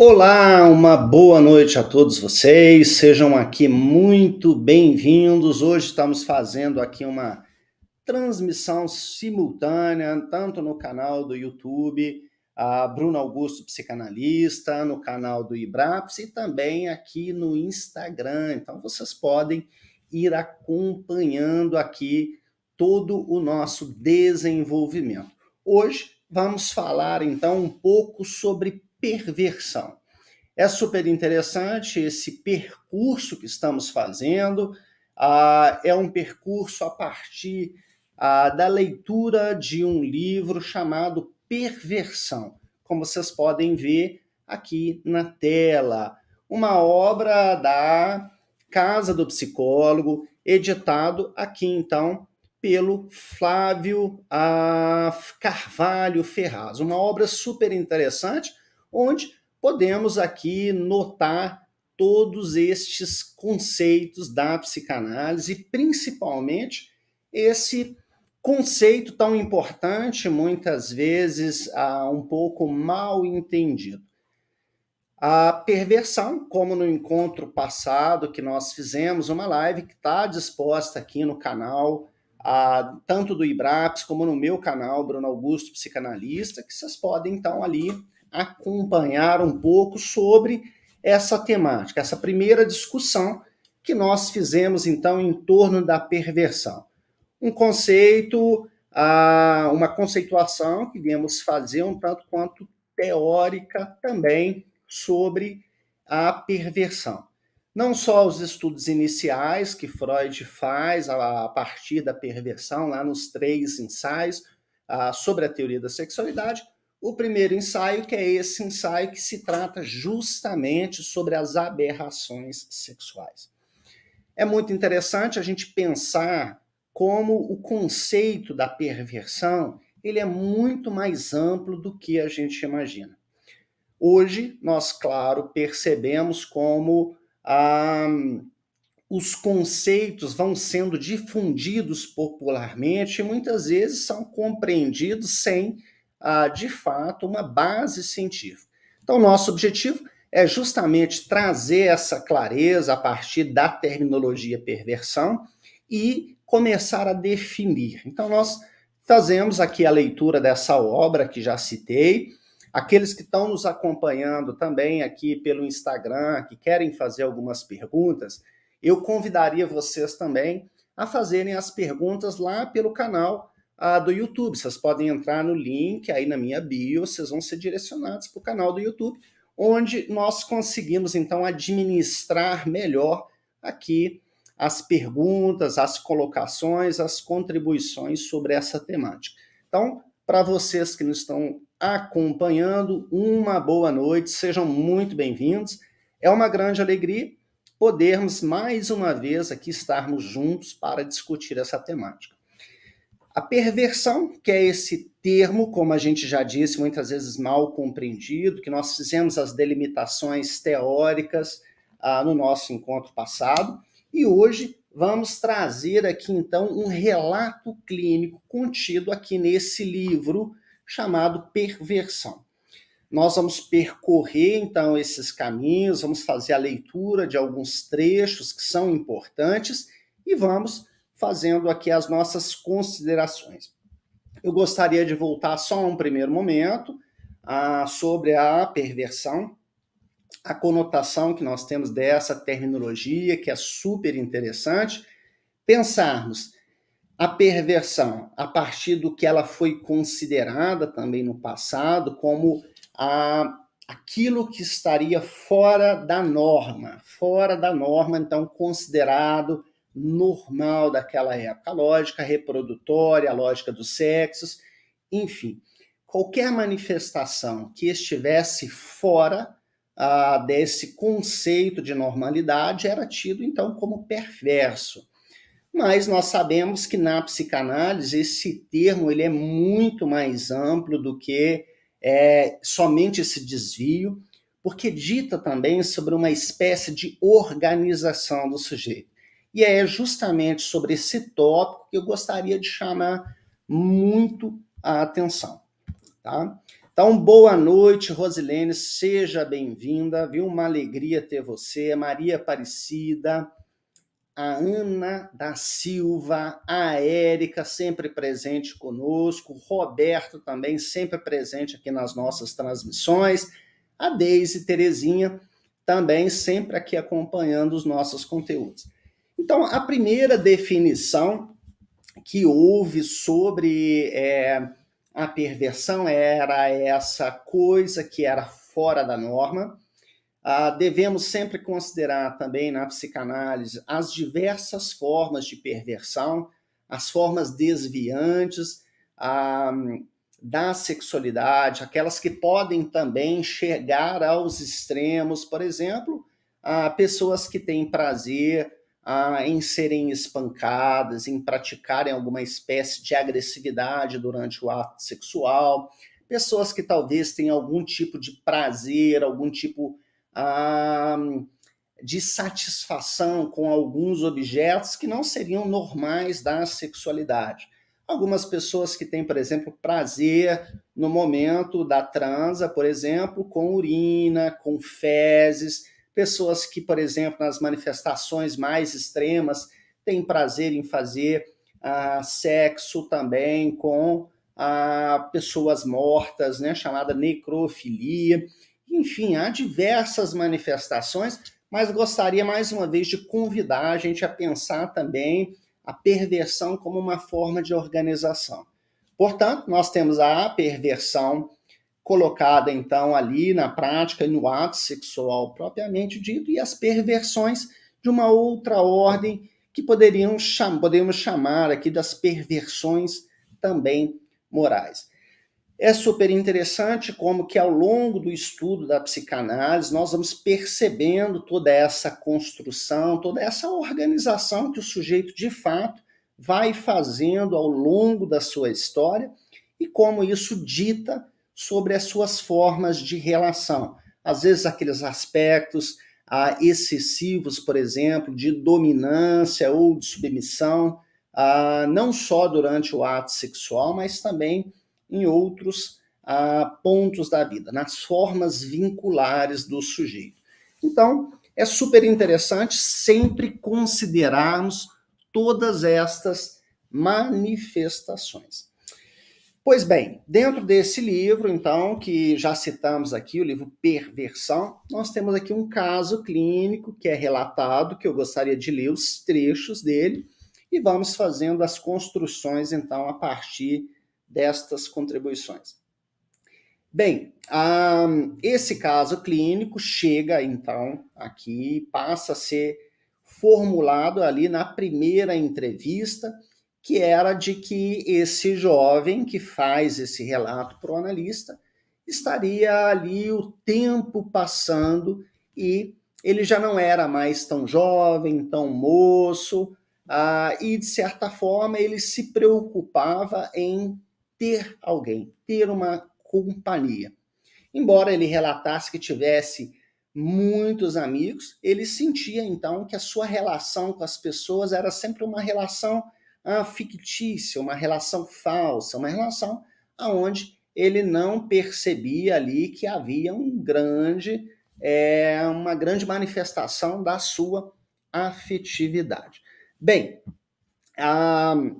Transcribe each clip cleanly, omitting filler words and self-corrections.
Olá, uma boa noite a todos vocês, sejam aqui muito bem-vindos. Hoje estamos fazendo aqui uma transmissão simultânea, tanto no canal do YouTube, a Bruno Augusto Psicanalista, no canal do Ibraps e também aqui no Instagram. Então vocês podem ir acompanhando aqui todo o nosso desenvolvimento. Hoje vamos falar então um pouco sobre perversão. É super interessante esse percurso que estamos fazendo. É um percurso a partir da leitura de um livro chamado Perversão, como vocês podem ver aqui na tela. Uma obra da Casa do Psicólogo, editado aqui então pelo Flávio Carvalho Ferraz. Uma obra super interessante, onde podemos aqui notar todos estes conceitos da psicanálise, principalmente esse conceito tão importante, muitas vezes um pouco mal entendido. A perversão, como no encontro passado que nós fizemos, uma live que está disposta aqui no canal, tanto do Ibraps como no meu canal, Bruno Augusto Psicanalista, que vocês podem então ali acompanhar um pouco sobre essa temática, essa primeira discussão que nós fizemos então em torno da perversão. Um conceito, uma conceituação que viemos fazer um tanto quanto teórica também sobre a perversão. Não só os estudos iniciais que Freud faz a partir da perversão, lá nos 3 ensaios sobre a teoria da sexualidade. O primeiro ensaio, que é esse ensaio que se trata justamente sobre as aberrações sexuais. É muito interessante a gente pensar como o conceito da perversão ele é muito mais amplo do que a gente imagina. Hoje, nós, claro, percebemos como os conceitos vão sendo difundidos popularmente e muitas vezes são compreendidos sem, de fato, uma base científica. Então, nosso objetivo é justamente trazer essa clareza a partir da terminologia perversão e começar a definir. Então, nós fazemos aqui a leitura dessa obra que já citei. Aqueles que estão nos acompanhando também aqui pelo Instagram, que querem fazer algumas perguntas, eu convidaria vocês também a fazerem as perguntas lá pelo canal do YouTube. Vocês podem entrar no link aí na minha bio, vocês vão ser direcionados para o canal do YouTube, onde nós conseguimos então administrar melhor aqui as perguntas, as colocações, as contribuições sobre essa temática. Então, para vocês que nos estão acompanhando, uma boa noite, sejam muito bem-vindos. É uma grande alegria podermos mais uma vez aqui estarmos juntos para discutir essa temática. A perversão, que é esse termo, como a gente já disse, muitas vezes mal compreendido, que nós fizemos as delimitações teóricas no nosso encontro passado, e hoje vamos trazer aqui então um relato clínico contido aqui nesse livro chamado Perversão. Nós vamos percorrer então esses caminhos, vamos fazer a leitura de alguns trechos que são importantes e vamos fazendo aqui as nossas considerações. Eu gostaria de voltar só a um primeiro momento sobre a perversão, a conotação que nós temos dessa terminologia, que é super interessante, pensarmos a perversão a partir do que ela foi considerada também no passado como aquilo que estaria fora da norma, então considerado normal daquela época, a lógica reprodutória, a lógica dos sexos, enfim, qualquer manifestação que estivesse fora desse conceito de normalidade era tido então como perverso. Mas nós sabemos que na psicanálise esse termo ele é muito mais amplo do que somente esse desvio, porque dita também sobre uma espécie de organização do sujeito. E é justamente sobre esse tópico que eu gostaria de chamar muito a atenção. Tá? Então, boa noite, Rosilene, seja bem-vinda, viu? Uma alegria ter você, Maria Aparecida, a Ana da Silva, a Érica, sempre presente conosco, Roberto também, sempre presente aqui nas nossas transmissões, a Deise Terezinha, também sempre aqui acompanhando os nossos conteúdos. Então, a primeira definição que houve sobre a perversão era essa coisa que era fora da norma. Devemos sempre considerar também na psicanálise as diversas formas de perversão, as formas desviantes da sexualidade, aquelas que podem também chegar aos extremos, por exemplo, pessoas que têm prazer em serem espancadas, em praticarem alguma espécie de agressividade durante o ato sexual, pessoas que talvez tenham algum tipo de prazer, algum tipo de satisfação com alguns objetos que não seriam normais da sexualidade. Algumas pessoas que têm, por exemplo, prazer no momento da transa, por exemplo, com urina, com fezes, pessoas que, por exemplo, nas manifestações mais extremas, têm prazer em fazer sexo também com pessoas mortas, né, chamada necrofilia. Enfim, há diversas manifestações, mas gostaria mais uma vez de convidar a gente a pensar também a perversão como uma forma de organização. Portanto, nós temos a perversão colocada então ali na prática e no ato sexual propriamente dito, e as perversões de uma outra ordem que podemos chamar aqui das perversões também morais. É super interessante como que ao longo do estudo da psicanálise nós vamos percebendo toda essa construção, toda essa organização que o sujeito de fato vai fazendo ao longo da sua história e como isso dita sobre as suas formas de relação. Às vezes aqueles aspectos excessivos, por exemplo, de dominância ou de submissão, não só durante o ato sexual, mas também em outros pontos da vida, nas formas vinculares do sujeito. Então, é super interessante sempre considerarmos todas estas manifestações. Pois bem, dentro desse livro, então, que já citamos aqui, o livro Perversão, nós temos aqui um caso clínico que é relatado, que eu gostaria de ler os trechos dele, e vamos fazendo as construções, então, a partir destas contribuições. Bem, esse caso clínico chega, então, aqui, passa a ser formulado ali na primeira entrevista, que era de que esse jovem que faz esse relato para o analista estaria ali o tempo passando e ele já não era mais tão jovem, tão moço, e de certa forma ele se preocupava em ter alguém, ter uma companhia. Embora ele relatasse que tivesse muitos amigos, ele sentia então que a sua relação com as pessoas era sempre uma relação fictícia, uma relação falsa, uma relação onde ele não percebia ali que havia uma grande manifestação da sua afetividade. Bem,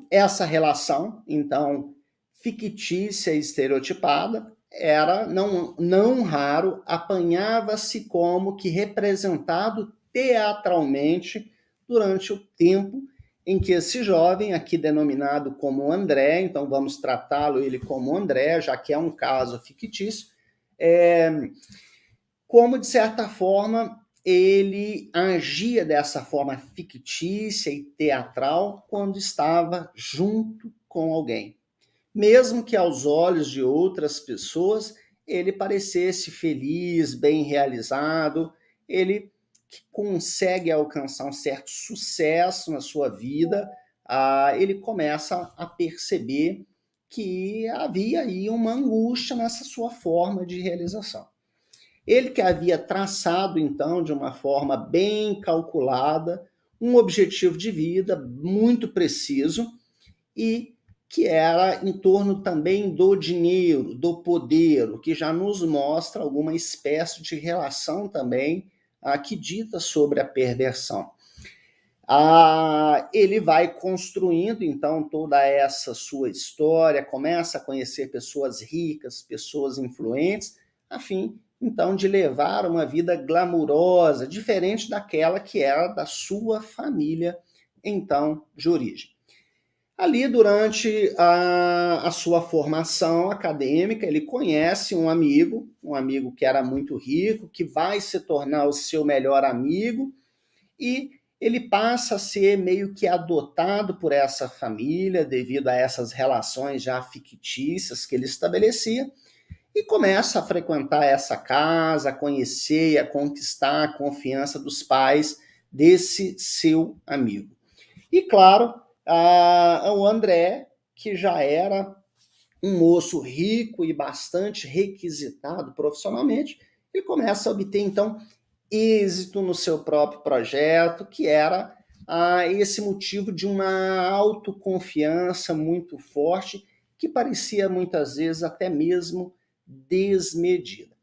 essa relação, então, fictícia e estereotipada, era, não raro, apanhava-se como que representado teatralmente durante o tempo em que esse jovem, aqui denominado como André, então vamos tratá-lo ele como André, já que é um caso fictício, como, de certa forma, ele agia dessa forma fictícia e teatral quando estava junto com alguém. Mesmo que aos olhos de outras pessoas ele parecesse feliz, bem realizado, ele consegue alcançar um certo sucesso na sua vida, ele começa a perceber que havia aí uma angústia nessa sua forma de realização. Ele que havia traçado, então, de uma forma bem calculada, um objetivo de vida muito preciso e que era em torno também do dinheiro, do poder, o que já nos mostra alguma espécie de relação também que dita sobre a perversão. Ele vai construindo, então, toda essa sua história, começa a conhecer pessoas ricas, pessoas influentes, a fim, então, de levar uma vida glamurosa, diferente daquela que era da sua família, então, de origem. Ali, durante a sua formação acadêmica, ele conhece um amigo que era muito rico, que vai se tornar o seu melhor amigo, e ele passa a ser meio que adotado por essa família, devido a essas relações já fictícias que ele estabelecia, e começa a frequentar essa casa, a conhecer e a conquistar a confiança dos pais desse seu amigo. E, claro, o André, que já era um moço rico e bastante requisitado profissionalmente, ele começa a obter, então, êxito no seu próprio projeto, que era esse motivo de uma autoconfiança muito forte, que parecia muitas vezes até mesmo desmedida.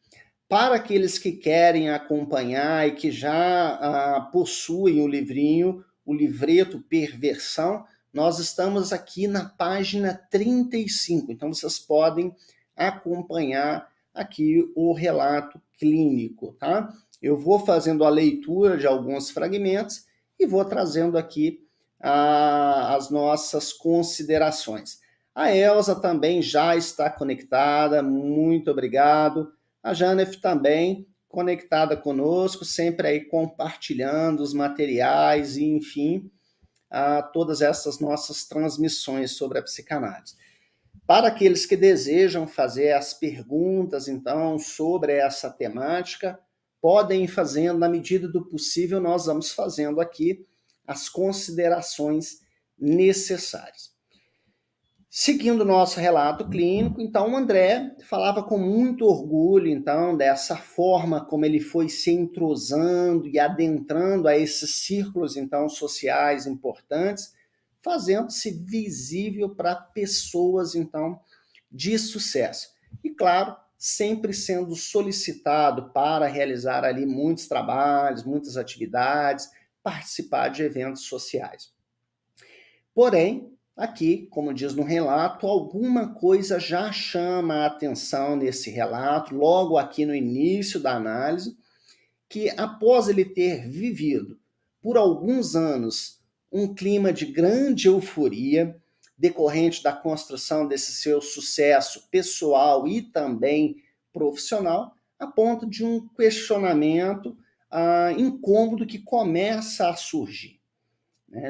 Para aqueles que querem acompanhar e que já possuem o livrinho, o livreto Perversão, nós estamos aqui na página 35, então vocês podem acompanhar aqui o relato clínico, tá? Eu vou fazendo a leitura de alguns fragmentos e vou trazendo aqui as nossas considerações. A Elza também já está conectada, muito obrigado. A Janef também conectada conosco, sempre aí compartilhando os materiais e, enfim, todas essas nossas transmissões sobre a psicanálise. Para aqueles que desejam fazer as perguntas, então, sobre essa temática, podem ir fazendo, na medida do possível, nós vamos fazendo aqui as considerações necessárias. Seguindo o nosso relato clínico, então, o André falava com muito orgulho, então, dessa forma como ele foi se entrosando e adentrando a esses círculos, então, sociais importantes, fazendo-se visível para pessoas, então, de sucesso. E, claro, sempre sendo solicitado para realizar ali muitos trabalhos, muitas atividades, participar de eventos sociais. Porém, aqui, como diz no relato, alguma coisa já chama a atenção nesse relato, logo aqui no início da análise, que após ele ter vivido por alguns anos um clima de grande euforia, decorrente da construção desse seu sucesso pessoal e também profissional, a ponto de um questionamento incômodo que começa a surgir.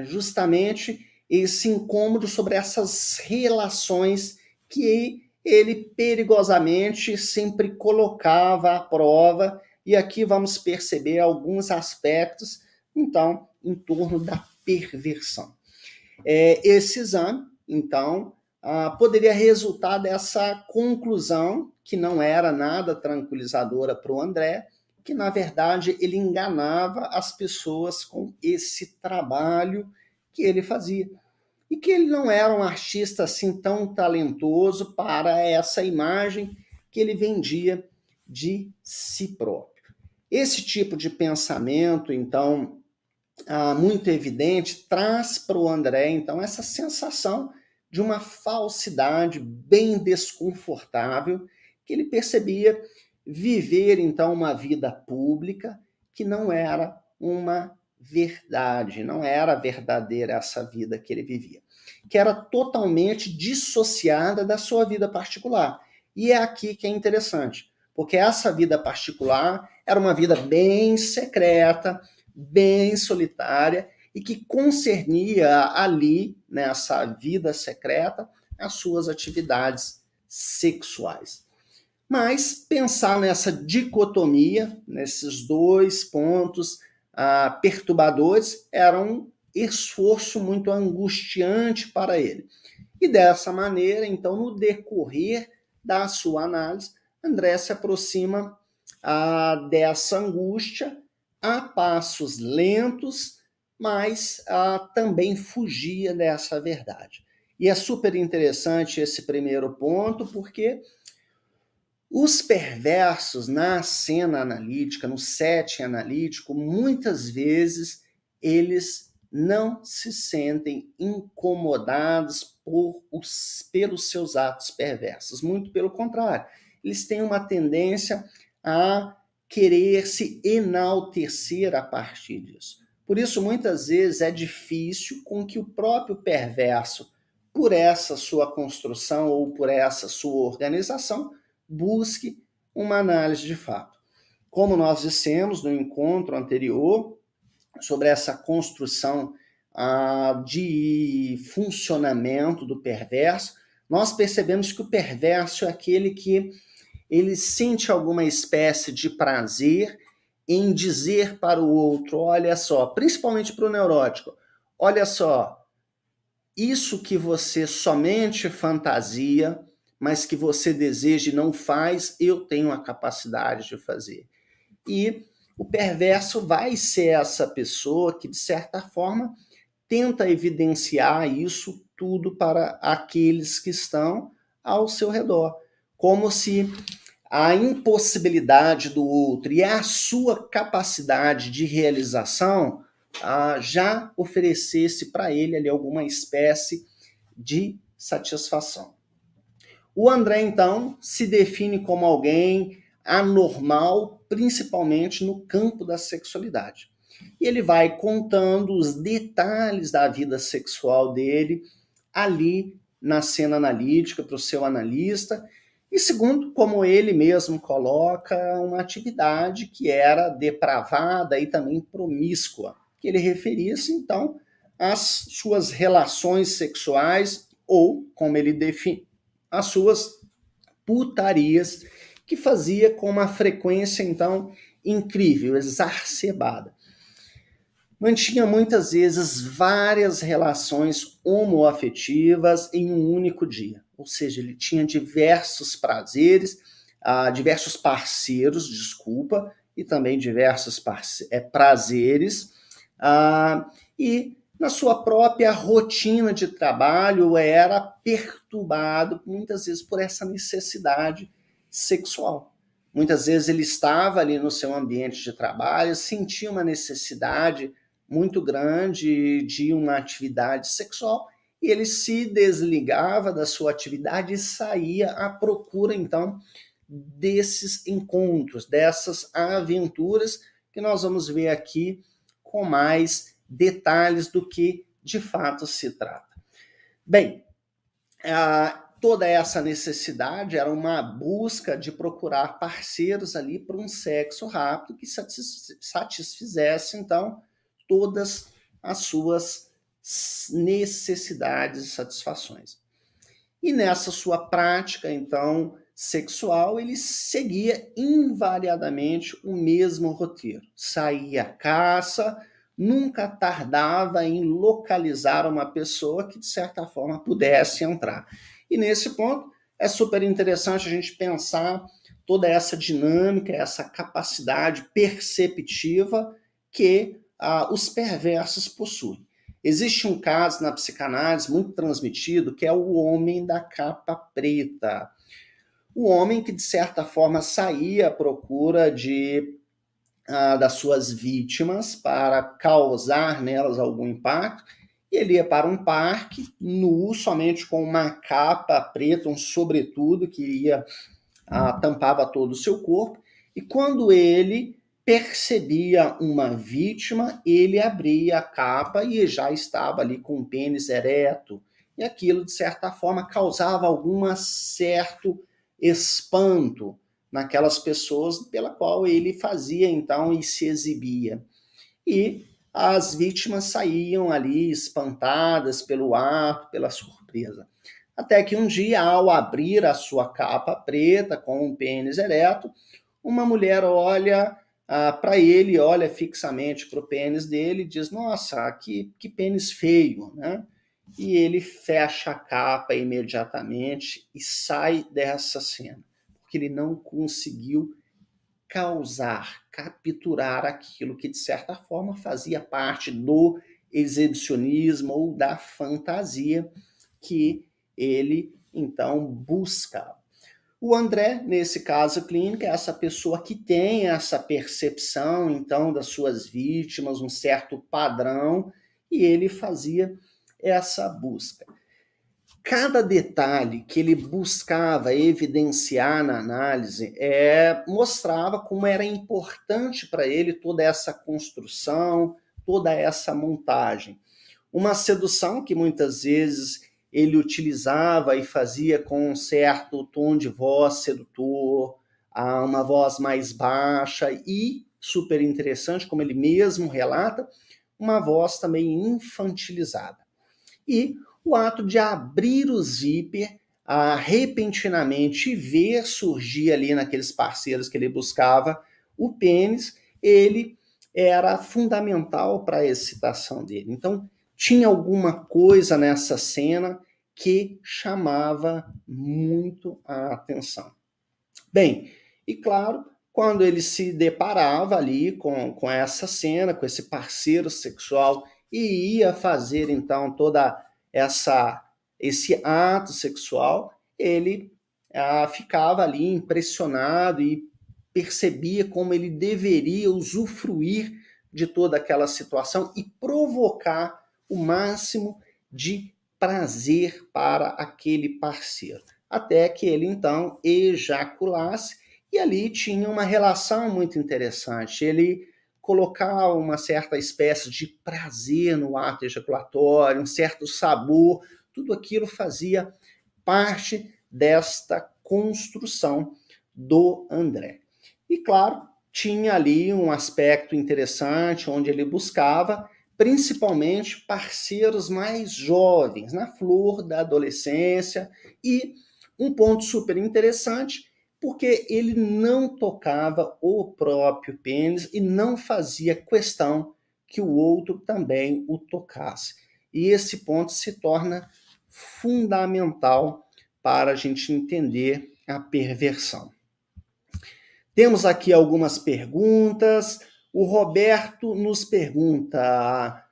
Justamente esse incômodo sobre essas relações que ele perigosamente sempre colocava à prova, e aqui vamos perceber alguns aspectos, então, em torno da perversão. Esse exame, então, poderia resultar dessa conclusão, que não era nada tranquilizadora para o André, que, na verdade, ele enganava as pessoas com esse trabalho que ele fazia. E que ele não era um artista assim tão talentoso para essa imagem que ele vendia de si próprio. Esse tipo de pensamento, então, muito evidente, traz para o André, então, essa sensação de uma falsidade bem desconfortável, que ele percebia viver, então, uma vida pública que não era uma verdade, não era verdadeira essa vida que ele vivia, que era totalmente dissociada da sua vida particular. E é aqui que é interessante, porque essa vida particular era uma vida bem secreta, bem solitária, e que concernia ali, nessa vida secreta, as suas atividades sexuais. Mas pensar nessa dicotomia, nesses dois pontos perturbadores, era um esforço muito angustiante para ele. E dessa maneira, então, no decorrer da sua análise, André se aproxima dessa angústia a passos lentos, mas também fugia dessa verdade. E é super interessante esse primeiro ponto, porque os perversos na cena analítica, no setting analítico, muitas vezes eles não se sentem incomodados pelos seus atos perversos. Muito pelo contrário, eles têm uma tendência a querer se enaltecer a partir disso. Por isso, muitas vezes é difícil com que o próprio perverso, por essa sua construção ou por essa sua organização, busque uma análise de fato. Como nós dissemos no encontro anterior, sobre essa construção de funcionamento do perverso, nós percebemos que o perverso é aquele que ele sente alguma espécie de prazer em dizer para o outro, olha só, principalmente para o neurótico, olha só, isso que você somente fantasia, mas que você deseja e não faz, eu tenho a capacidade de fazer. E o perverso vai ser essa pessoa que, de certa forma, tenta evidenciar isso tudo para aqueles que estão ao seu redor, como se a impossibilidade do outro e a sua capacidade de realização já oferecesse para ele ali alguma espécie de satisfação. O André, então, se define como alguém anormal, principalmente no campo da sexualidade. E ele vai contando os detalhes da vida sexual dele ali na cena analítica para o seu analista, e segundo, como ele mesmo coloca, uma atividade que era depravada e também promíscua, que ele referia-se, então, às suas relações sexuais, ou, como ele define, as suas putarias, que fazia com uma frequência, então, incrível, exacerbada. Mantinha muitas vezes várias relações homoafetivas em um único dia. Ou seja, ele tinha diversos prazeres, diversos parceiros, desculpa, e também diversos prazeres, e na sua própria rotina de trabalho era perturbado muitas vezes por essa necessidade sexual. Muitas vezes ele estava ali no seu ambiente de trabalho, sentia uma necessidade muito grande de uma atividade sexual e ele se desligava da sua atividade e saía à procura, então, desses encontros, dessas aventuras que nós vamos ver aqui com mais detalhes do que de fato se trata. Bem, toda essa necessidade era uma busca de procurar parceiros ali para um sexo rápido que satisfizesse, então, todas as suas necessidades e satisfações. E nessa sua prática, então, sexual, ele seguia invariadamente o mesmo roteiro. Saía à caça, nunca tardava em localizar uma pessoa que, de certa forma, pudesse entrar. E nesse ponto, é super interessante a gente pensar toda essa dinâmica, essa capacidade perceptiva que os perversos possuem. Existe um caso na psicanálise muito transmitido, que é o homem da capa preta. O homem que, de certa forma, saía à procura das suas vítimas para causar nelas algum impacto, e ele ia para um parque, nu, somente com uma capa preta, um sobretudo que tampava todo o seu corpo, e quando ele percebia uma vítima, ele abria a capa e já estava ali com o pênis ereto. E aquilo, de certa forma, causava algum certo espanto naquelas pessoas pela qual ele fazia, então, e se exibia. E as vítimas saíam ali espantadas pelo ato, pela surpresa. Até que um dia, ao abrir a sua capa preta com um pênis ereto, uma mulher olha para ele, olha fixamente para o pênis dele e diz, nossa, que pênis feio, né? E ele fecha a capa imediatamente e sai dessa cena, porque ele não conseguiu capturar aquilo que, de certa forma, fazia parte do exibicionismo ou da fantasia que ele, então, buscava. O André, nesse caso clínico, é essa pessoa que tem essa percepção, então, das suas vítimas, um certo padrão, e ele fazia essa busca. Cada detalhe que ele buscava evidenciar na análise mostrava como era importante para ele toda essa construção, toda essa montagem. Uma sedução que muitas vezes ele utilizava e fazia com um certo tom de voz sedutor, uma voz mais baixa e, super interessante, como ele mesmo relata, uma voz também infantilizada. E o ato de abrir o zíper repentinamente e ver surgir ali naqueles parceiros que ele buscava o pênis, ele era fundamental para a excitação dele. Então, tinha alguma coisa nessa cena que chamava muito a atenção. Bem, e claro, quando ele se deparava ali com essa cena, com esse parceiro sexual e ia fazer então toda esse ato sexual, ele ficava ali impressionado e percebia como ele deveria usufruir de toda aquela situação e provocar o máximo de prazer para aquele parceiro. Até que ele então ejaculasse, e ali tinha uma relação muito interessante. Ele colocava uma certa espécie de prazer no ato ejaculatório, um certo sabor, tudo aquilo fazia parte desta construção do André. E claro, tinha ali um aspecto interessante onde ele buscava principalmente parceiros mais jovens, na flor da adolescência, e um ponto super interessante, porque ele não tocava o próprio pênis e não fazia questão que o outro também o tocasse. E esse ponto se torna fundamental para a gente entender a perversão. Temos aqui algumas perguntas. O Roberto nos pergunta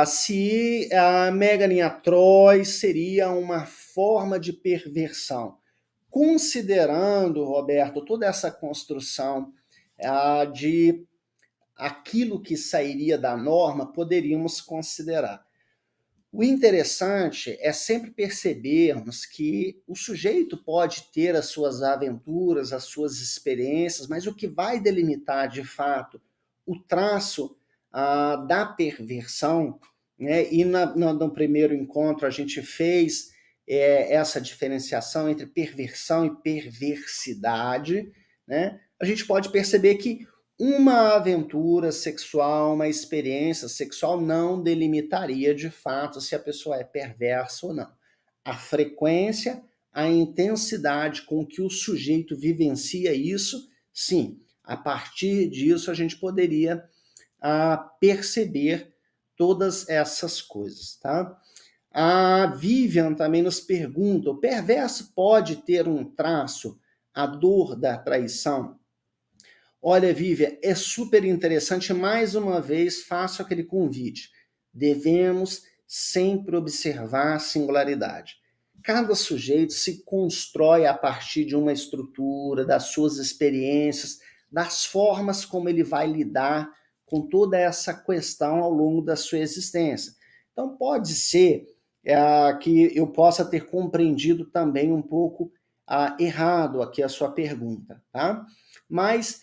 se a Megalinha Troy seria uma forma de perversão. Considerando, Roberto, toda essa construção de aquilo que sairia da norma, poderíamos considerar. O interessante é sempre percebermos que o sujeito pode ter as suas aventuras, as suas experiências, mas o que vai delimitar de fato o traço da perversão, né? E no primeiro encontro a gente fez essa diferenciação entre perversão e perversidade, né? A gente pode perceber que uma aventura sexual, uma experiência sexual não delimitaria de fato se a pessoa é perversa ou não. A frequência, a intensidade com que o sujeito vivencia isso, sim, a partir disso a gente poderia perceber todas essas coisas, tá? A Vivian também nos pergunta: o perverso pode ter um traço, a dor da traição? Olha, Vivian, é super interessante. Mais uma vez, faço aquele convite. Devemos sempre observar a singularidade. Cada sujeito se constrói a partir de uma estrutura, das suas experiências, das formas como ele vai lidar com toda essa questão ao longo da sua existência. Então, pode ser que eu possa ter compreendido também um pouco errado aqui a sua pergunta, tá? Mas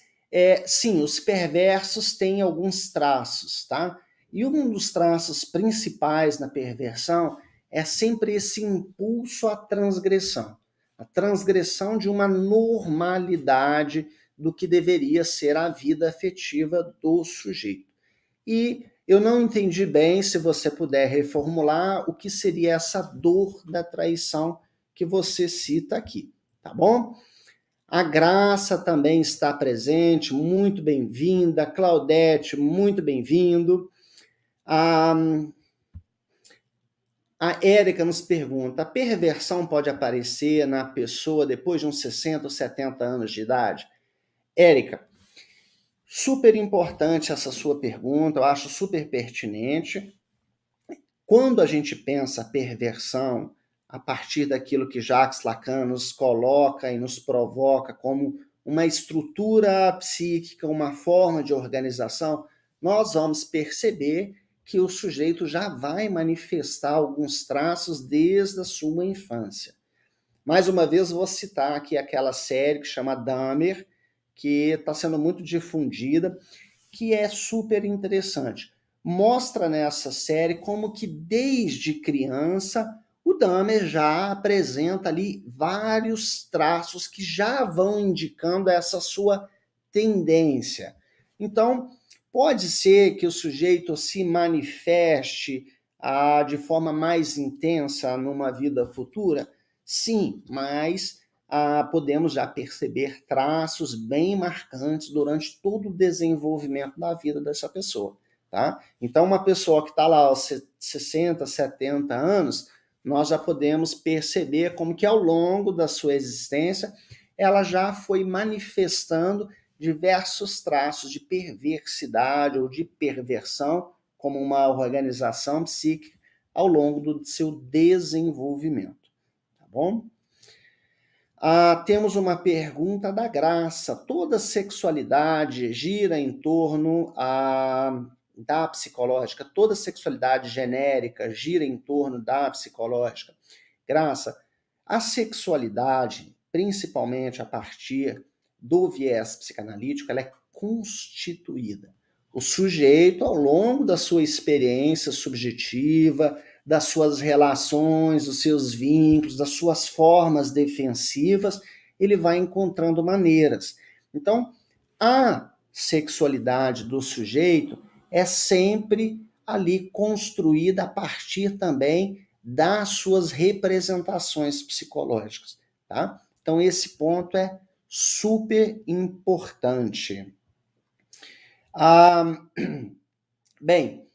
sim, os perversos têm alguns traços, tá? E um dos traços principais na perversão é sempre esse impulso à transgressão. A transgressão de uma normalidade do que deveria ser a vida afetiva do sujeito. E eu não entendi bem, se você puder reformular, o que seria essa dor da traição que você cita aqui, tá bom? A Graça também está presente, muito bem-vinda. Claudete, muito bem-vindo. A Érica nos pergunta: a perversão pode aparecer na pessoa depois de uns 60 ou 70 anos de idade? Érica, super importante essa sua pergunta, eu acho super pertinente. Quando a gente pensa perversão, a partir daquilo que Jacques Lacan nos coloca e nos provoca como uma estrutura psíquica, uma forma de organização, nós vamos perceber que o sujeito já vai manifestar alguns traços desde a sua infância. Mais uma vez, vou citar aqui aquela série que chama Dahmer, que está sendo muito difundida, que é super interessante. Mostra nessa série como que desde criança o Dahmer já apresenta ali vários traços que já vão indicando essa sua tendência. Então, pode ser que o sujeito se manifeste de forma mais intensa numa vida futura? Sim, mas podemos já perceber traços bem marcantes durante todo o desenvolvimento da vida dessa pessoa. Tá? Então, uma pessoa que está lá aos 60, 70 anos, nós já podemos perceber como que ao longo da sua existência ela já foi manifestando diversos traços de perversidade ou de perversão como uma organização psíquica ao longo do seu desenvolvimento. Tá bom? Temos uma pergunta da Graça. Toda sexualidade gira em torno da psicológica? Toda sexualidade genérica gira em torno da psicológica? Graça, a sexualidade, principalmente a partir do viés psicanalítico, ela é constituída. O sujeito, ao longo da sua experiência subjetiva, das suas relações, dos seus vínculos, das suas formas defensivas, ele vai encontrando maneiras. Então, a sexualidade do sujeito é sempre ali construída a partir também das suas representações psicológicas, tá? Então, esse ponto é super importante. Bem,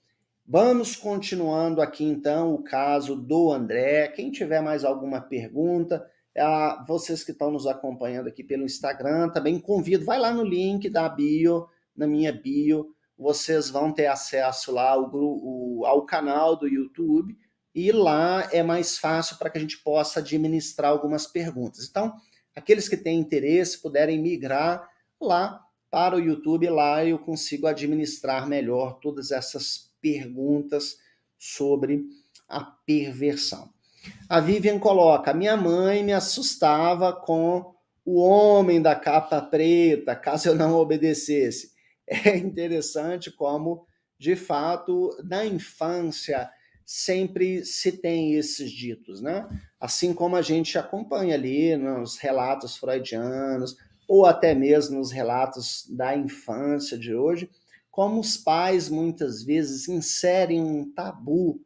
vamos continuando aqui, então, o caso do André. Quem tiver mais alguma pergunta, vocês que estão nos acompanhando aqui pelo Instagram, também convido, vai lá no link da bio, na minha bio, vocês vão ter acesso lá ao canal do YouTube, e lá é mais fácil para que a gente possa administrar algumas perguntas. Então, aqueles que têm interesse puderem migrar lá para o YouTube, lá eu consigo administrar melhor todas essas perguntas sobre a perversão. A Vivian coloca: minha mãe me assustava com o homem da capa preta, caso eu não obedecesse. É interessante como, de fato, na infância sempre se tem esses ditos, né? Assim como a gente acompanha ali nos relatos freudianos, ou até mesmo nos relatos da infância de hoje, como os pais muitas vezes inserem um tabu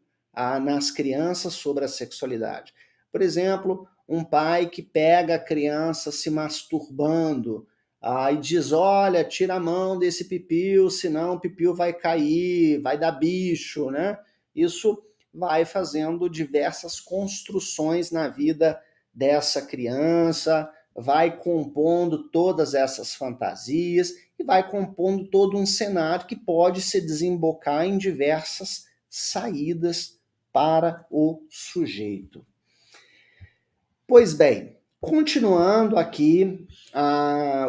nas crianças sobre a sexualidade. Por exemplo, um pai que pega a criança se masturbando e diz: olha, tira a mão desse pipiu, senão o pipiu vai cair, vai dar bicho, né? Isso vai fazendo diversas construções na vida dessa criança, vai compondo todas essas fantasias e vai compondo todo um cenário que pode se desembocar em diversas saídas para o sujeito. Pois bem, continuando aqui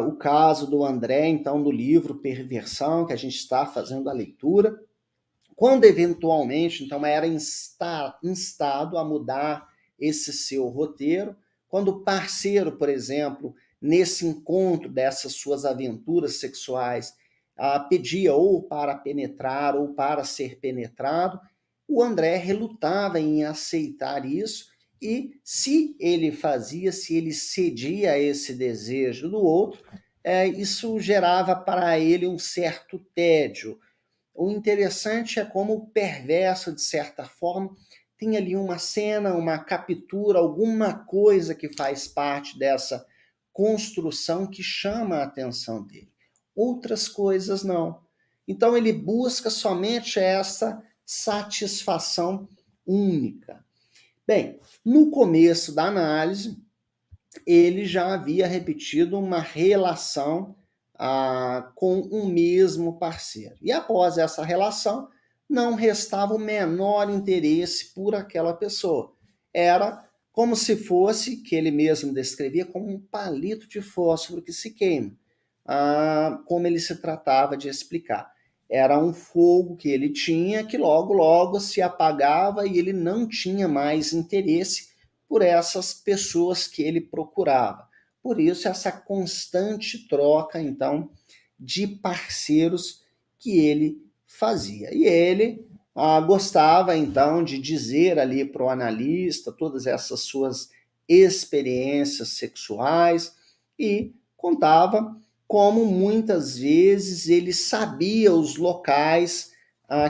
o caso do André, então, do livro Perversão, que a gente está fazendo a leitura, quando eventualmente, então, era instado a mudar esse seu roteiro, quando o parceiro, por exemplo, nesse encontro dessas suas aventuras sexuais, pedia ou para penetrar ou para ser penetrado, o André relutava em aceitar isso, e se ele fazia, se ele cedia a esse desejo do outro, isso gerava para ele um certo tédio. O interessante é como o perverso, de certa forma, tem ali uma cena, uma captura, alguma coisa que faz parte dessa construção que chama a atenção dele. Outras coisas não. Então ele busca somente essa satisfação única. Bem, no começo da análise, ele já havia repetido uma relação com o mesmo parceiro. E após essa relação, não restava o menor interesse por aquela pessoa. Era como se fosse, que ele mesmo descrevia, como um palito de fósforo que se queima. Como ele se tratava de explicar. Era um fogo que ele tinha que logo, logo se apagava e ele não tinha mais interesse por essas pessoas que ele procurava. Por isso, essa constante troca, então, de parceiros que ele fazia. E ele gostava, então, de dizer ali para o analista todas essas suas experiências sexuais e contava como muitas vezes ele sabia os locais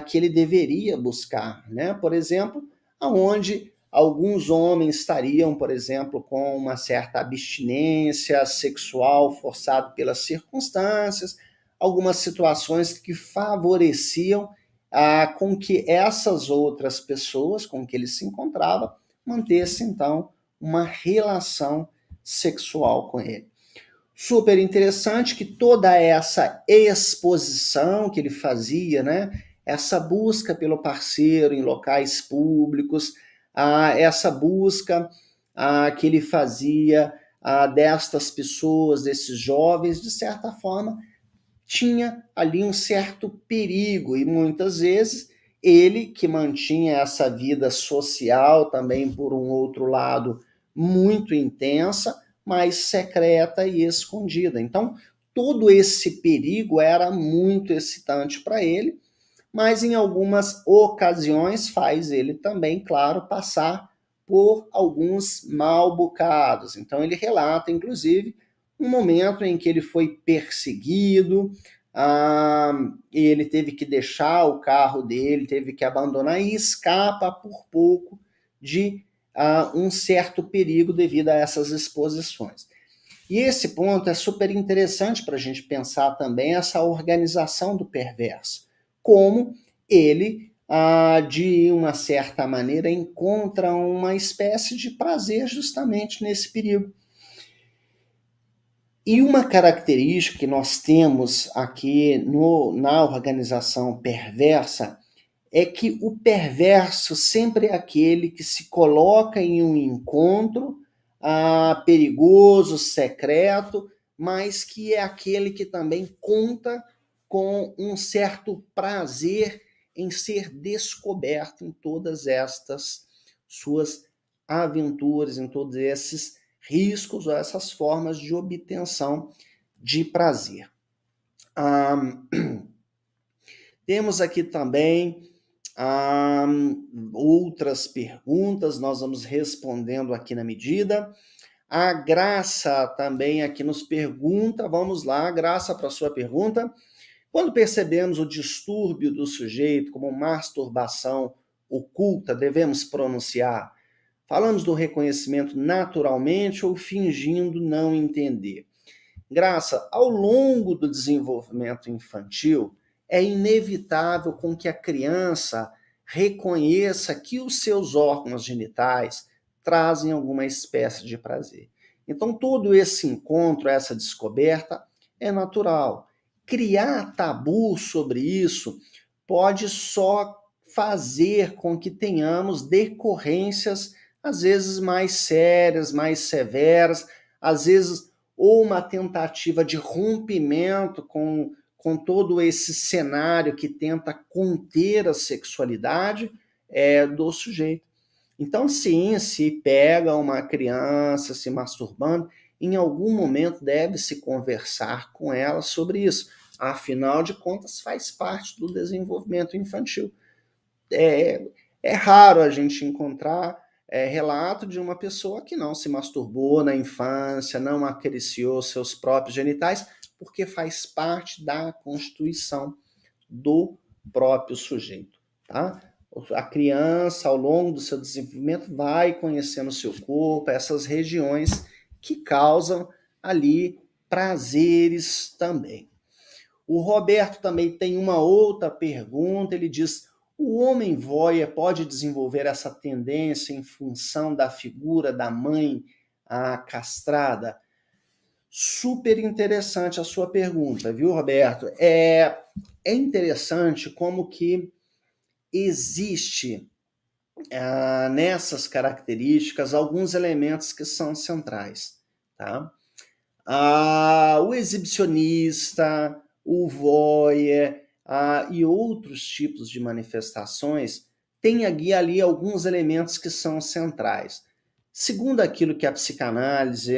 que ele deveria buscar, né? Por exemplo, aonde alguns homens estariam, por exemplo, com uma certa abstinência sexual forçado pelas circunstâncias, algumas situações que favoreciam com que essas outras pessoas com que ele se encontrava mantessem, então, uma relação sexual com ele. Super interessante que toda essa exposição que ele fazia, né? Essa busca pelo parceiro em locais públicos, essa busca que ele fazia destas pessoas, desses jovens, de certa forma, tinha ali um certo perigo e muitas vezes ele que mantinha essa vida social também por um outro lado muito intensa, mas secreta e escondida. Então, todo esse perigo era muito excitante para ele, mas em algumas ocasiões faz ele também, claro, passar por alguns mal bocados. Então ele relata, inclusive, um momento em que ele foi perseguido, e ele teve que deixar o carro dele, teve que abandonar e escapa por pouco de um certo perigo devido a essas exposições. E esse ponto é super interessante para a gente pensar também essa organização do perverso, como ele, de uma certa maneira, encontra uma espécie de prazer justamente nesse perigo. E uma característica que nós temos aqui na organização perversa é que o perverso sempre é aquele que se coloca em um encontro perigoso, secreto, mas que é aquele que também conta com um certo prazer em ser descoberto em todas estas suas aventuras, em todos esses riscos ou essas formas de obtenção de prazer. Temos aqui também outras perguntas, nós vamos respondendo aqui na medida. A Graça também aqui nos pergunta, vamos lá, Graça, para a sua pergunta. Quando percebemos o distúrbio do sujeito como masturbação oculta, devemos pronunciar? Falamos do reconhecimento naturalmente ou fingindo não entender? Graça, ao longo do desenvolvimento infantil, é inevitável com que a criança reconheça que os seus órgãos genitais trazem alguma espécie de prazer. Então, todo esse encontro, essa descoberta, é natural. Criar tabu sobre isso pode só fazer com que tenhamos decorrências, às vezes mais sérias, mais severas, às vezes ou uma tentativa de rompimento com todo esse cenário que tenta conter a sexualidade do sujeito. Então, sim, se pega uma criança se masturbando, em algum momento deve-se conversar com ela sobre isso. Afinal de contas, faz parte do desenvolvimento infantil. É raro a gente encontrar relato de uma pessoa que não se masturbou na infância, não acariciou seus próprios genitais, porque faz parte da constituição do próprio sujeito, tá? A criança, ao longo do seu desenvolvimento, vai conhecendo o seu corpo, essas regiões que causam ali prazeres também. O Roberto também tem uma outra pergunta, ele diz: o homem voyeur pode desenvolver essa tendência em função da figura da mãe castrada? Super interessante a sua pergunta, viu, Roberto? É interessante como que existe nessas características alguns elementos que são centrais, tá? O exibicionista, o voyeur e outros tipos de manifestações têm ali alguns elementos que são centrais. Segundo aquilo que a psicanálise,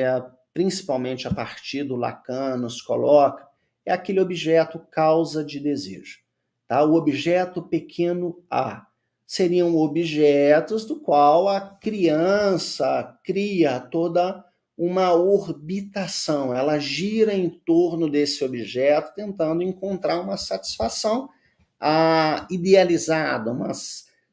principalmente a partir do Lacan, nos coloca, é aquele objeto causa de desejo. Tá? O objeto pequeno a seriam objetos do qual a criança cria toda uma orbitação, ela gira em torno desse objeto, tentando encontrar uma satisfação idealizada, uma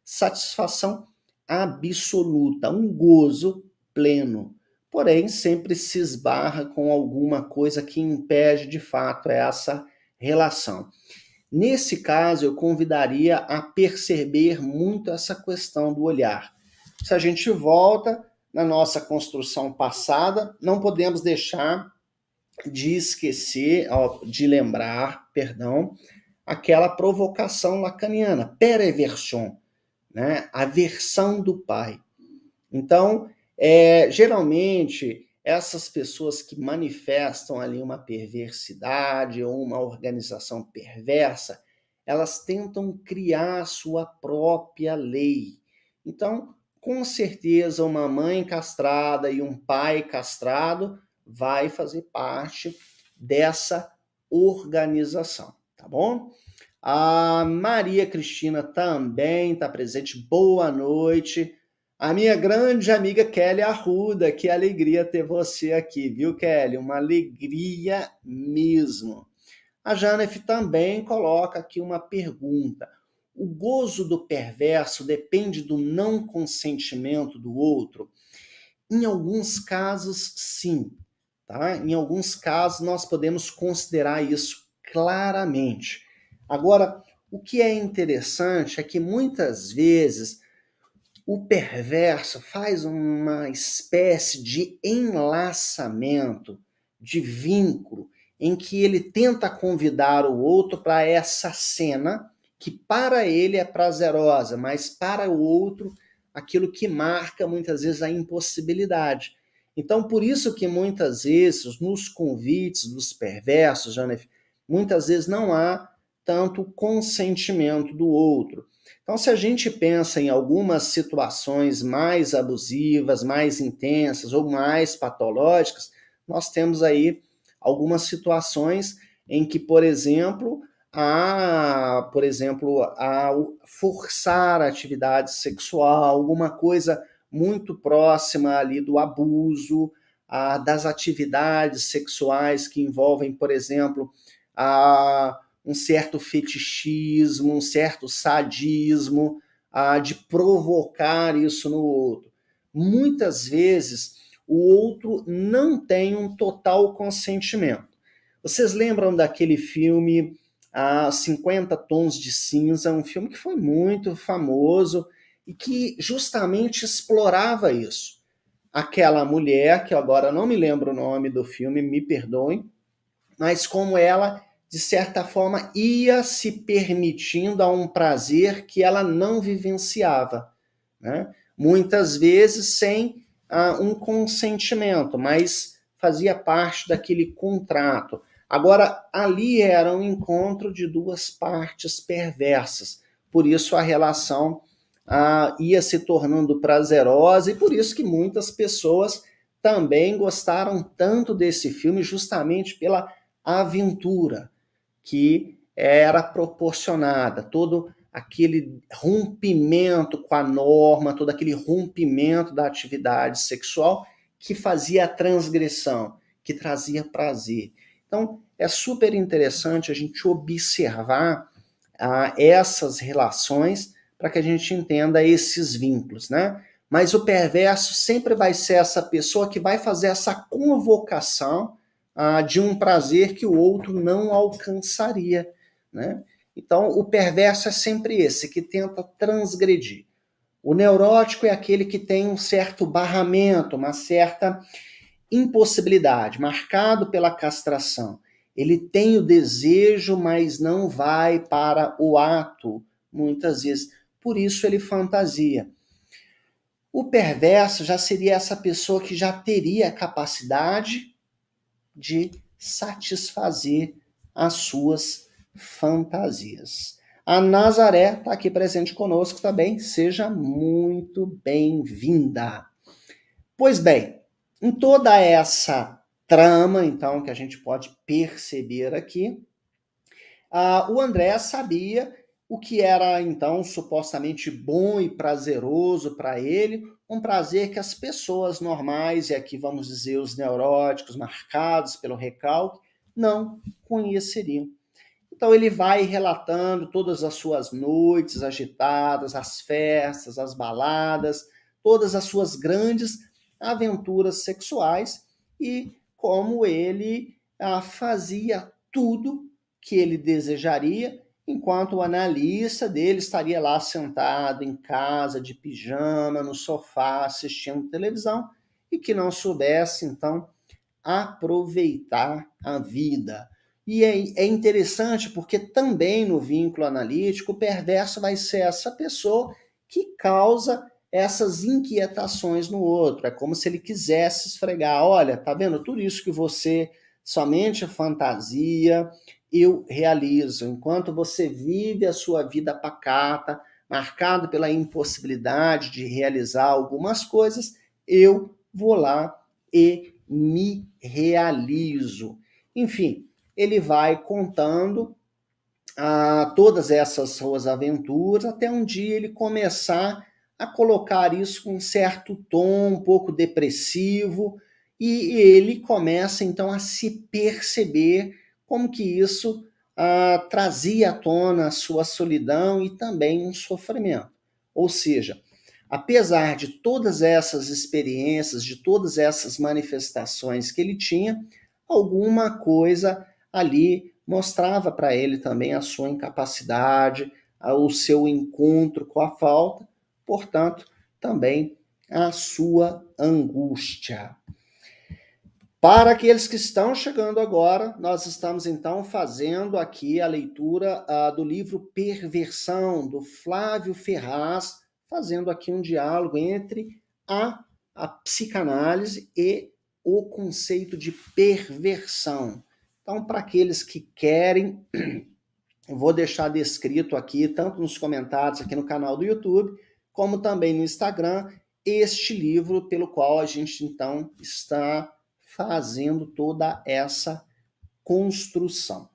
satisfação absoluta, um gozo pleno. Porém, sempre se esbarra com alguma coisa que impede de fato essa relação. Nesse caso, eu convidaria a perceber muito essa questão do olhar. Se a gente volta na nossa construção passada, não podemos deixar de esquecer, de lembrar, perdão, aquela provocação lacaniana, perversion, né? A versão do pai. Então, geralmente, essas pessoas que manifestam ali uma perversidade ou uma organização perversa, elas tentam criar a sua própria lei. Então, com certeza, uma mãe castrada e um pai castrado vai fazer parte dessa organização, tá bom? A Maria Cristina também está presente. Boa noite. A minha grande amiga Kelly Arruda, que alegria ter você aqui, viu, Kelly? Uma alegria mesmo. A Janef também coloca aqui uma pergunta. O gozo do perverso depende do não consentimento do outro? Em alguns casos, sim. Tá? Em alguns casos, nós podemos considerar isso claramente. Agora, o que é interessante é que muitas vezes o perverso faz uma espécie de enlaçamento, de vínculo, em que ele tenta convidar o outro para essa cena que para ele é prazerosa, mas para o outro aquilo que marca muitas vezes a impossibilidade. Então, por isso que muitas vezes nos convites dos perversos, Janef, muitas vezes não há tanto consentimento do outro. Então, se a gente pensa em algumas situações mais abusivas, mais intensas ou mais patológicas, nós temos aí algumas situações em que, por exemplo, a forçar a atividade sexual, alguma coisa muito próxima ali do abuso, das atividades sexuais que envolvem, por exemplo, um certo fetichismo, um certo sadismo, de provocar isso no outro. Muitas vezes, o outro não tem um total consentimento. Vocês lembram daquele filme 50 Tons de Cinza, um filme que foi muito famoso e que justamente explorava isso. Aquela mulher, que agora não me lembro o nome do filme, me perdoem, mas como ela, de certa forma, ia se permitindo a um prazer que ela não vivenciava, né? Muitas vezes sem um consentimento, mas fazia parte daquele contrato. Agora, ali era um encontro de duas partes perversas, por isso a relação ia se tornando prazerosa, e por isso que muitas pessoas também gostaram tanto desse filme, justamente pela aventura que era proporcionada, todo aquele rompimento com a norma, todo aquele rompimento da atividade sexual que fazia a transgressão, que trazia prazer. Então, é super interessante a gente observar essas relações para que a gente entenda esses vínculos, né? Mas o perverso sempre vai ser essa pessoa que vai fazer essa convocação de um prazer que o outro não alcançaria, né? Então, o perverso é sempre esse, que tenta transgredir. O neurótico é aquele que tem um certo barramento, uma certa impossibilidade, marcado pela castração. Ele tem o desejo, mas não vai para o ato, muitas vezes. Por isso ele fantasia. O perverso já seria essa pessoa que já teria a capacidade de satisfazer as suas fantasias. A Nazaré está aqui presente conosco também. Seja muito bem-vinda. Pois bem, em toda essa trama, então, que a gente pode perceber aqui, o André sabia o que era, então, supostamente bom e prazeroso para ele, um prazer que as pessoas normais, e aqui vamos dizer os neuróticos, marcados pelo recalque, não conheceriam. Então ele vai relatando todas as suas noites agitadas, as festas, as baladas, todas as suas grandes aventuras sexuais e como ele fazia tudo que ele desejaria, enquanto o analista dele estaria lá sentado em casa, de pijama, no sofá, assistindo televisão, e que não soubesse, então, aproveitar a vida. E é interessante porque também no vínculo analítico, o perverso vai ser essa pessoa que causa essas inquietações no outro. É como se ele quisesse esfregar: olha, tá vendo? Tudo isso que você somente fantasia, eu realizo. Enquanto você vive a sua vida pacata, marcado pela impossibilidade de realizar algumas coisas, eu vou lá e me realizo. Enfim, ele vai contando todas essas suas aventuras até um dia ele começar a colocar isso com um certo tom um pouco depressivo e ele começa então a se perceber como que isso trazia à tona a sua solidão e também um sofrimento. Ou seja, apesar de todas essas experiências, de todas essas manifestações que ele tinha, alguma coisa ali mostrava para ele também a sua incapacidade, o seu encontro com a falta, portanto, também a sua angústia. Para aqueles que estão chegando agora, nós estamos então fazendo aqui a leitura do livro Perversão, do Flávio Ferraz, fazendo aqui um diálogo entre a psicanálise e o conceito de perversão. Então, para aqueles que querem, eu vou deixar descrito aqui, tanto nos comentários aqui no canal do YouTube, como também no Instagram, este livro pelo qual a gente então está fazendo toda essa construção.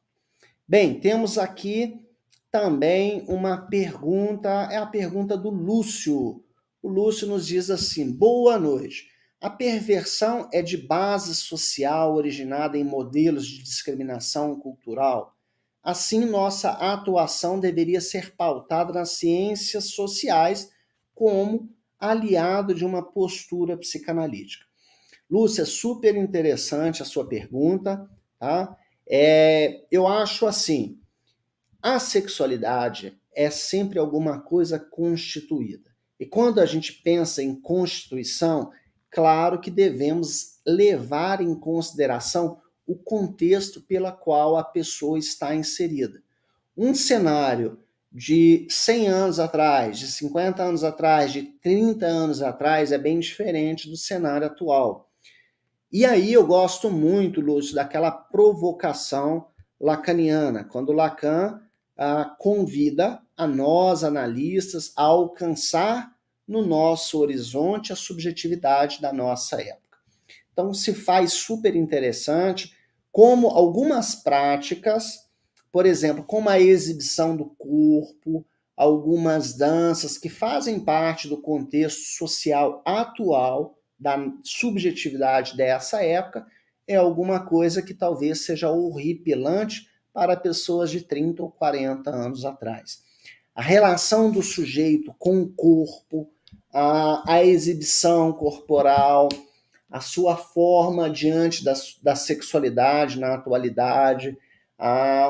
Bem, temos aqui também uma pergunta, é a pergunta do Lúcio. O Lúcio nos diz assim: boa noite. A perversão é de base social originada em modelos de discriminação cultural. Assim, nossa atuação deveria ser pautada nas ciências sociais como aliado de uma postura psicanalítica. Lúcia, super interessante a sua pergunta, tá? Eu acho assim, a sexualidade é sempre alguma coisa constituída. E quando a gente pensa em constituição, claro que devemos levar em consideração o contexto pela qual a pessoa está inserida. Um cenário de 100 anos atrás, de 50 anos atrás, de 30 anos atrás é bem diferente do cenário atual. E aí eu gosto muito, Lúcio, daquela provocação lacaniana, quando Lacan convida a nós, analistas, a alcançar no nosso horizonte a subjetividade da nossa época. Então se faz super interessante como algumas práticas, por exemplo, como a exibição do corpo, algumas danças que fazem parte do contexto social atual, da subjetividade dessa época, é alguma coisa que talvez seja horripilante para pessoas de 30 ou 40 anos atrás. A relação do sujeito com o corpo, a exibição corporal, a sua forma diante da sexualidade na atualidade,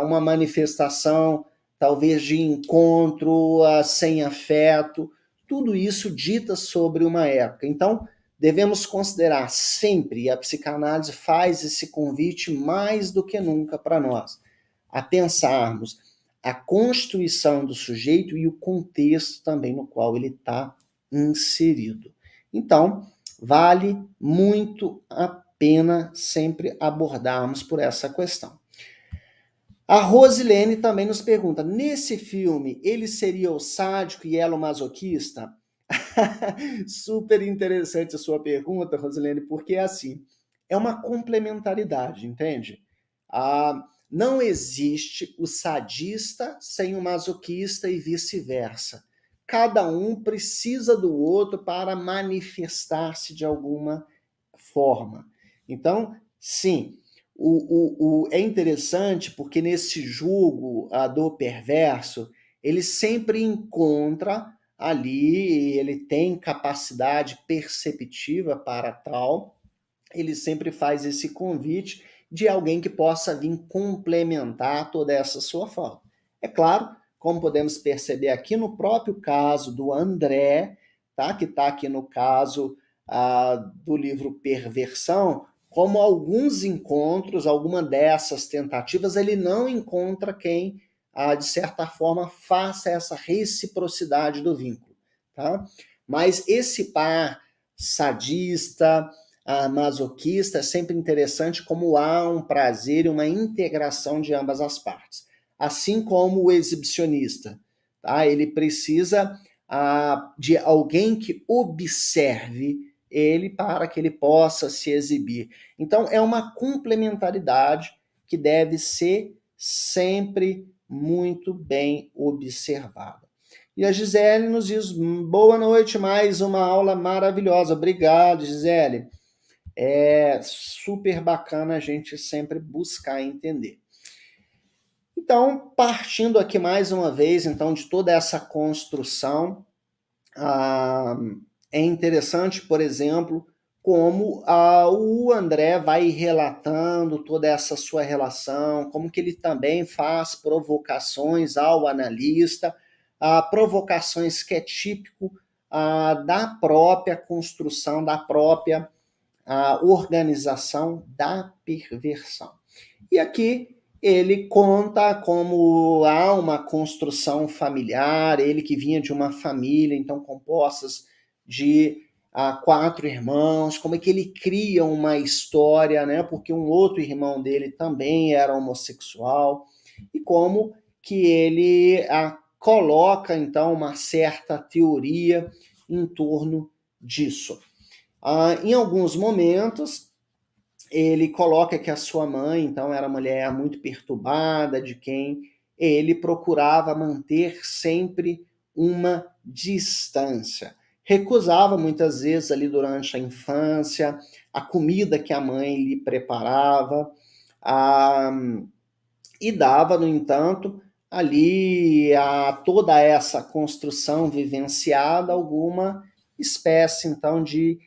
uma manifestação talvez de encontro sem afeto, tudo isso dita sobre uma época. Então, devemos considerar sempre, e a psicanálise faz esse convite mais do que nunca para nós, a pensarmos a constituição do sujeito e o contexto também no qual ele está inserido. Então, vale muito a pena sempre abordarmos por essa questão. A Rosilene também nos pergunta, nesse filme, ele seria o sádico e ela o masoquista? Super interessante a sua pergunta, Rosilene, porque assim, é uma complementaridade, entende? Não existe o sadista sem o masoquista e vice-versa. Cada um precisa do outro para manifestar-se de alguma forma. Então, sim, é interessante porque nesse jogo do perverso, ele sempre encontra ali, ele tem capacidade perceptiva para tal, ele sempre faz esse convite de alguém que possa vir complementar toda essa sua fala. É claro, como podemos perceber aqui no próprio caso do André, tá? Que está aqui no caso do livro Perversão, como alguns encontros, alguma dessas tentativas, ele não encontra quem, de certa forma, faça essa reciprocidade do vínculo. Tá? Mas esse par sadista, masoquista, é sempre interessante como há um prazer e uma integração de ambas as partes. Assim como o exibicionista. Tá? Ele precisa de alguém que observe ele para que ele possa se exibir. Então, é uma complementaridade que deve ser sempre muito bem observada. E a Gisele nos diz, boa noite, mais uma aula maravilhosa. Obrigado, Gisele. É super bacana a gente sempre buscar entender. Então, partindo aqui mais uma vez, então, de toda essa construção, é interessante, por exemplo, como o André vai relatando toda essa sua relação, como que ele também faz provocações ao analista, provocações que é típico da própria construção, da própria organização da perversão. E aqui ele conta como há uma construção familiar, ele que vinha de uma família, então, compostas de 4 irmãos, como é que ele cria uma história, né? Porque um outro irmão dele também era homossexual, e como que ele coloca, então, uma certa teoria em torno disso. Em alguns momentos, ele coloca que a sua mãe, então, era uma mulher muito perturbada, de quem ele procurava manter sempre uma distância. Recusava muitas vezes ali durante a infância a comida que a mãe lhe preparava e dava, no entanto, ali a toda essa construção vivenciada alguma espécie, então, de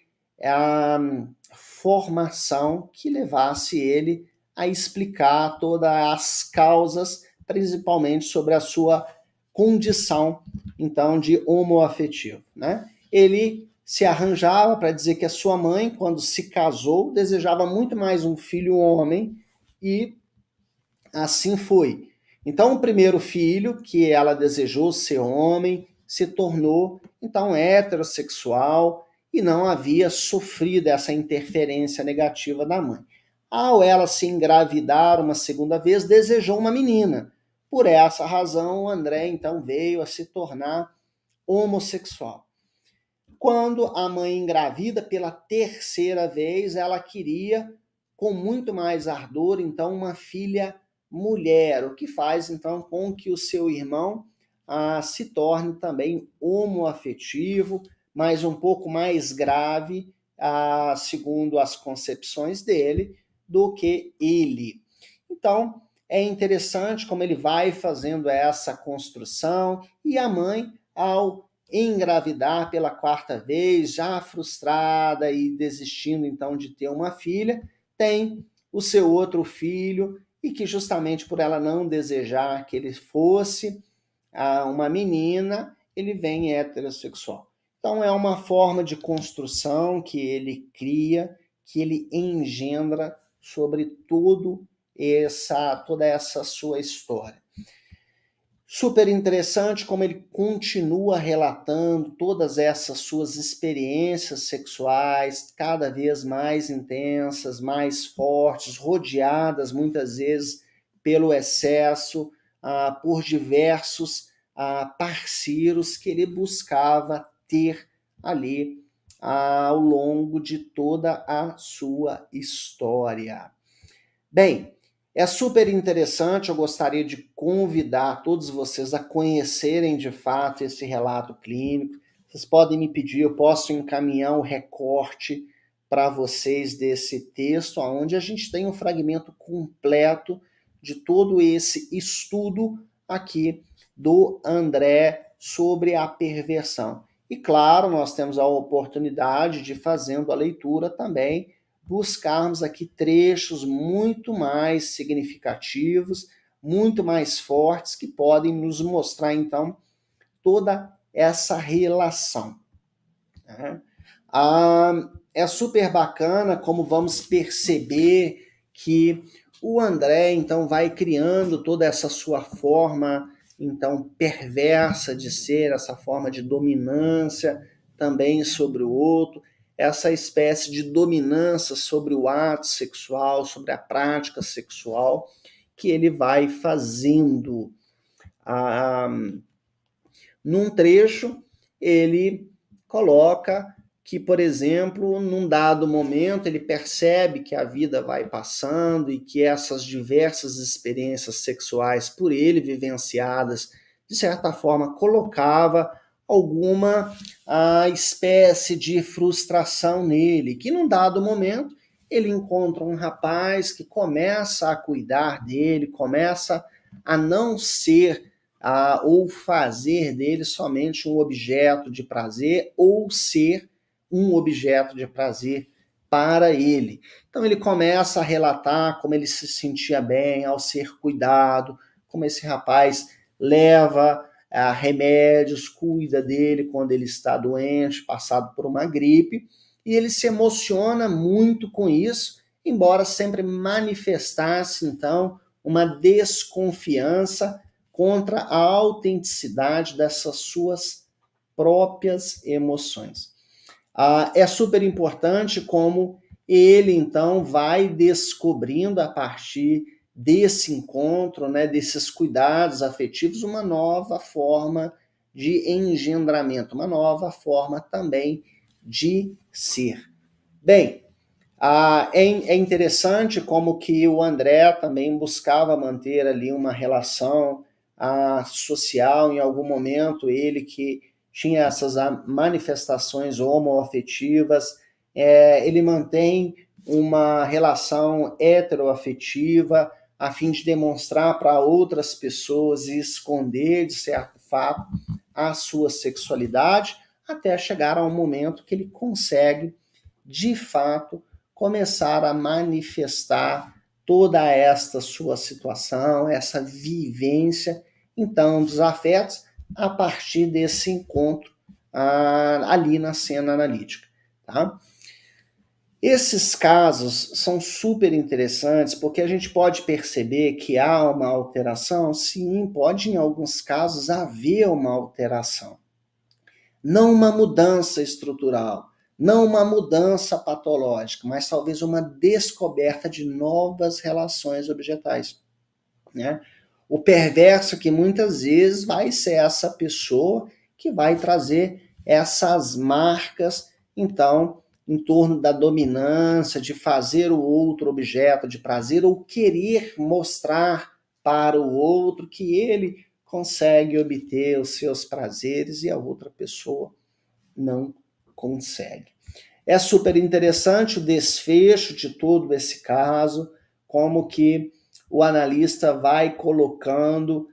formação que levasse ele a explicar todas as causas, principalmente sobre a sua condição, então, de homoafetivo, né? Ele se arranjava para dizer que a sua mãe, quando se casou, desejava muito mais um filho homem e assim foi. Então, o primeiro filho, que ela desejou ser homem, se tornou, então, heterossexual e não havia sofrido essa interferência negativa da mãe. Ao ela se engravidar uma segunda vez, desejou uma menina. Por essa razão, o André, então, veio a se tornar homossexual. Quando a mãe engravida pela terceira vez, ela queria, com muito mais ardor, então, uma filha mulher, o que faz então com que o seu irmão se torne também homoafetivo, mas um pouco mais grave, segundo as concepções dele, do que ele. Então, é interessante como ele vai fazendo essa construção e a mãe, ao engravidar pela quarta vez, já frustrada e desistindo então de ter uma filha, tem o seu outro filho e que justamente por ela não desejar que ele fosse uma menina, ele vem heterossexual. Então é uma forma de construção que ele cria, que ele engendra sobre toda essa sua história. Super interessante como ele continua relatando todas essas suas experiências sexuais, cada vez mais intensas, mais fortes, rodeadas muitas vezes pelo excesso, por diversos parceiros que ele buscava ter ali ao longo de toda a sua história. Bem, é super interessante, eu gostaria de convidar todos vocês a conhecerem de fato esse relato clínico. Vocês podem me pedir, eu posso encaminhar o recorte para vocês desse texto, onde a gente tem um fragmento completo de todo esse estudo aqui do André sobre a perversão. E claro, nós temos a oportunidade de, fazendo a leitura também, buscarmos aqui trechos muito mais significativos, muito mais fortes, que podem nos mostrar, então, toda essa relação. Né? É super bacana como vamos perceber que o André, então, vai criando toda essa sua forma, então, perversa de ser, essa forma de dominância também sobre o outro, essa espécie de dominância sobre o ato sexual, sobre a prática sexual, que ele vai fazendo. Num trecho, ele coloca que, por exemplo, num dado momento, ele percebe que a vida vai passando e que essas diversas experiências sexuais por ele vivenciadas, de certa forma, colocava alguma espécie de frustração nele, que num dado momento ele encontra um rapaz que começa a cuidar dele, começa a não ser ou fazer dele somente um objeto de prazer ou ser um objeto de prazer para ele. Então ele começa a relatar como ele se sentia bem ao ser cuidado, como esse rapaz leva remédios, cuida dele quando ele está doente, passado por uma gripe, e ele se emociona muito com isso, embora sempre manifestasse então uma desconfiança contra a autenticidade dessas suas próprias emoções. É super importante como ele, então, vai descobrindo a partir desse encontro, né, desses cuidados afetivos, uma nova forma de engendramento, uma nova forma também de ser. Bem, é interessante como que o André também buscava manter ali uma relação social. Em algum momento, ele que tinha essas manifestações homoafetivas, ele mantém uma relação heteroafetiva a fim de demonstrar para outras pessoas e esconder, de certo fato, a sua sexualidade, até chegar a um momento que ele consegue, de fato, começar a manifestar toda esta sua situação, essa vivência, então, dos afetos, a partir desse encontro ali na cena analítica. Tá? Esses casos são super interessantes porque a gente pode perceber que há uma alteração, sim, pode em alguns casos haver uma alteração. Não uma mudança estrutural, não uma mudança patológica, mas talvez uma descoberta de novas relações objetais. Né? O perverso que muitas vezes vai ser essa pessoa que vai trazer essas marcas, então, em torno da dominância, de fazer o outro objeto de prazer ou querer mostrar para o outro que ele consegue obter os seus prazeres e a outra pessoa não consegue. É super interessante o desfecho de todo esse caso, como que o analista vai colocando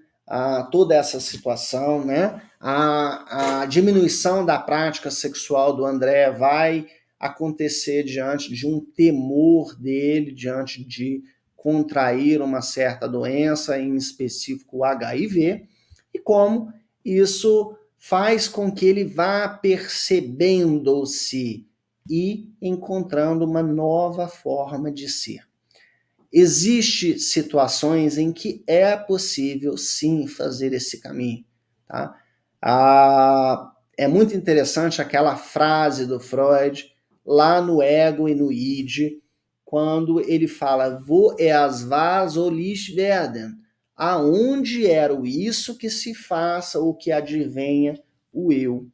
toda essa situação, né? A diminuição da prática sexual do André vai acontecer diante de um temor dele, diante de contrair uma certa doença, em específico o HIV, e como isso faz com que ele vá percebendo-se e encontrando uma nova forma de ser. Existem situações em que é possível, sim, fazer esse caminho, tá? É muito interessante aquela frase do Freud, lá no Ego e no Id, quando ele fala, wo es war, soll ich werden. Aonde era o isso que se faça, o que advenha o eu.